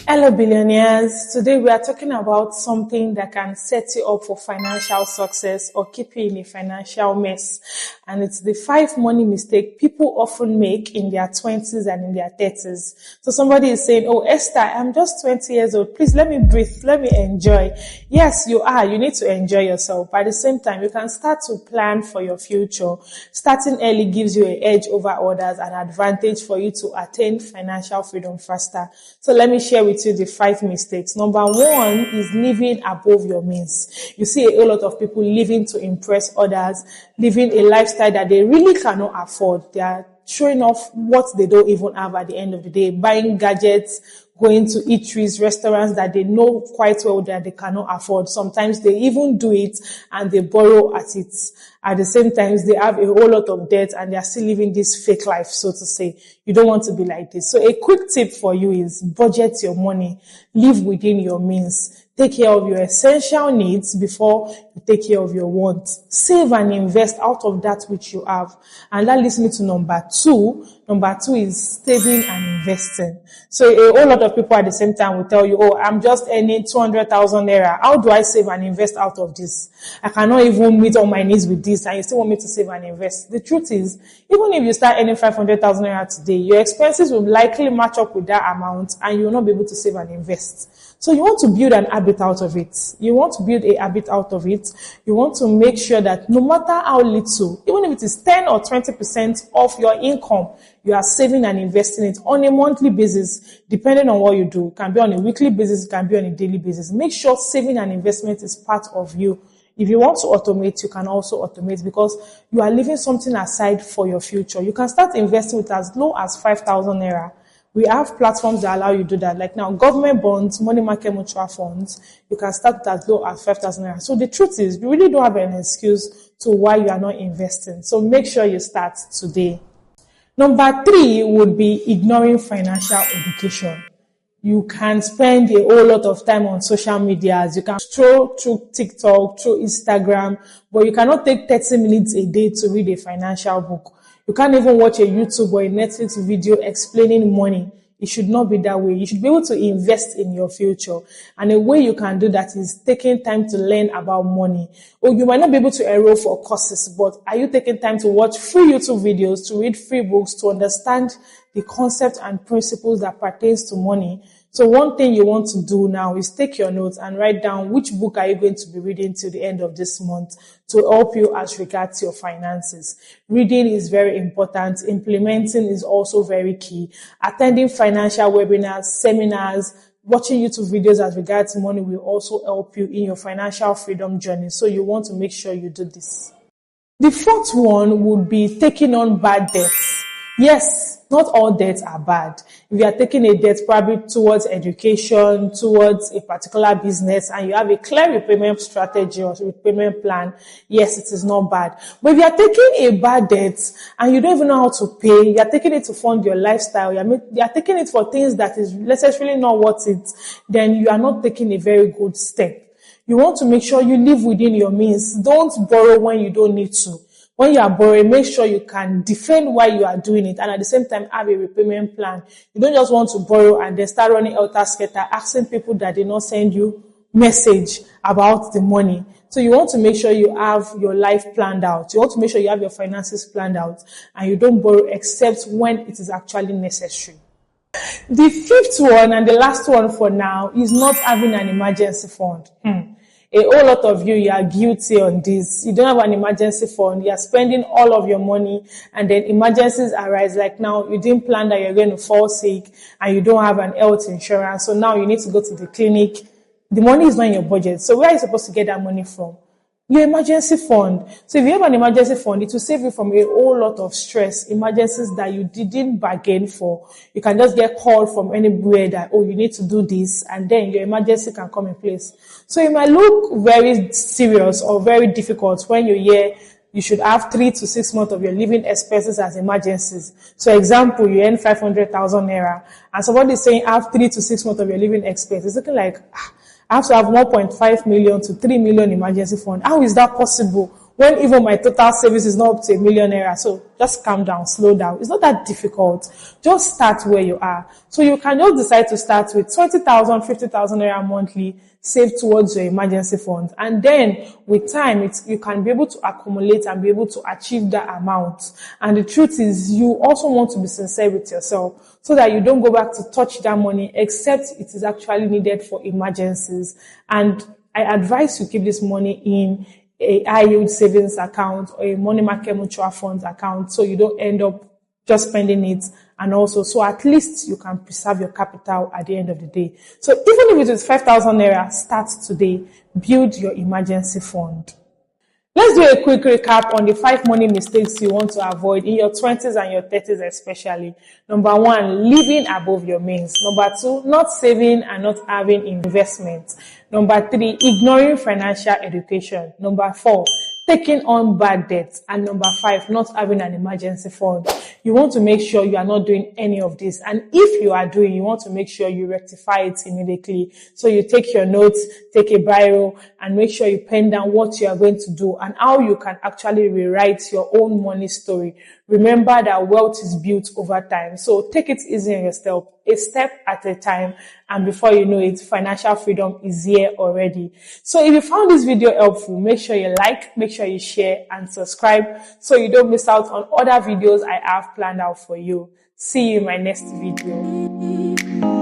Hello, billionaires. Today we are talking about something that can set you up for financial success or keep you in a financial mess. And it's the 5 money mistake people often make in their 20s and in their 30s. So somebody is saying, oh, Esther, I'm just 20 years old. Please let me breathe. Let me enjoy. Yes, you are. You need to enjoy yourself. But at the same time, you can start to plan for your future. Starting early gives you an edge over others, an advantage for you to attain financial freedom faster. So let me share with you the 5 mistakes. Number 1 is living above your means. You see a whole lot of people living to impress others, living a lifestyle that they really cannot afford. They are showing off what they don't even have at the end of the day, buying gadgets, going to eateries, restaurants that they know quite well that they cannot afford. Sometimes they even do it and they borrow at it. At the same time, they have a whole lot of debt and they are still living this fake life, so to say. You don't want to be like this. So a quick tip for you is budget your money. Live within your means. Take care of your essential needs before you take care of your wants. Save and invest out of that which you have. And that leads me to number 2. Number 2 is saving and investing. So a whole lot of people at the same time will tell you, oh, I'm just earning 200,000 naira. How do I save and invest out of this? I cannot even meet all my needs with this, and you still want me to save and invest. The truth is, even if you start earning 500,000 naira today, your expenses will likely match up with that amount, and you will not be able to save and invest. So you want to build an habit out of it. You want to build a habit out of it. You want to make sure that no matter how little, even if it is 10 or 20% of your income, you are saving and investing it on a monthly basis, depending on what you do. It can be on a weekly basis, it can be on a daily basis. Make sure saving and investment is part of you. If you want to automate, you can also automate because you are leaving something aside for your future. You can start investing with as low as 5,000 naira. We have platforms that allow you to do that. Like now, government bonds, money market mutual funds, you can start with as low as 5,000 naira. So the truth is, you really don't have an excuse to why you are not investing. So make sure you start today. Number 3 would be ignoring financial education. You can spend a whole lot of time on social media. You can scroll through TikTok, through Instagram, but you cannot take 30 minutes a day to read a financial book. You can't even watch a YouTube or a Netflix video explaining money. It should not be that way. You should be able to invest in your future. And a way you can do that is taking time to learn about money. Or you might not be able to enroll for courses, but are you taking time to watch free YouTube videos, to read free books, to understand the concept and principles that pertains to money? So one thing you want to do now is take your notes and write down which book are you going to be reading till the end of this month to help you as regards your finances. Reading is very important. Implementing is also very key. Attending financial webinars, seminars, watching YouTube videos as regards money will also help you in your financial freedom journey. So you want to make sure you do this. The 4th one would be taking on bad debts. Yes, not all debts are bad. If you are taking a debt probably towards education, towards a particular business, and you have a clear repayment strategy or repayment plan, yes, it is not bad. But if you are taking a bad debt and you don't even know how to pay, you are taking it to fund your lifestyle, you are taking it for things that is necessarily not worth it, then you are not taking a very good step. You want to make sure you live within your means. Don't borrow when you don't need to. When you are borrowing, make sure you can defend why you are doing it and at the same time have a repayment plan. You don't just want to borrow and then start running helter-skelter, asking people that did not send you message about the money. So you want to make sure you have your life planned out. You want to make sure you have your finances planned out and you don't borrow except when it is actually necessary. The 5th one and the last one for now is not having an emergency fund. A whole lot of you are guilty on this. You don't have an emergency fund. You are spending all of your money and then emergencies arise. Like now, you didn't plan that you're going to fall sick and you don't have an health insurance. So now you need to go to the clinic. The money is not in your budget. So where are you supposed to get that money from? Your emergency fund. So if you have an emergency fund, it will save you from a whole lot of stress, emergencies that you didn't bargain for. You can just get called from anywhere that, oh, you need to do this, and then your emergency can come in place. So it might look very serious or very difficult when you hear you should have 3 to 6 months of your living expenses as emergencies. So example, you earn 500,000 naira, and somebody is saying have 3 to 6 months of your living expenses. It's looking like, I have to have 1.5 million to 3 million emergency fund. How is that possible? when even my total savings is not up to ₦1,000,000. So just calm down, slow down. It's not that difficult. Just start where you are. So you can just decide to start with 20,000, 50,000 naira monthly, save towards your emergency fund. And then with time, you can be able to accumulate and be able to achieve that amount. And the truth is, you also want to be sincere with yourself so that you don't go back to touch that money except it is actually needed for emergencies. And I advise you keep this money in a high yield savings account or a money market mutual funds account so you don't end up just spending it, and also so at least you can preserve your capital at the end of the day. So even if it is 5,000 naira, start today, build your emergency fund. Let's do a quick recap on the 5 money mistakes you want to avoid in your 20s and your 30s especially. Number 1, living above your means. Number 2, not saving and not having investments. Number 3, ignoring financial education. Number 4, taking on bad debts. And number 5, not having an emergency fund. You want to make sure you are not doing any of this. And if you are doing, you want to make sure you rectify it immediately. So you take your notes, take a biro, and make sure you pen down what you are going to do and how you can actually rewrite your own money story. Remember that wealth is built over time. So take it easy on yourself, a step at a time. And before you know it, financial freedom is here already. So if you found this video helpful, make sure you like, make sure you share and subscribe so you don't miss out on other videos I have planned out for you. See you in my next video.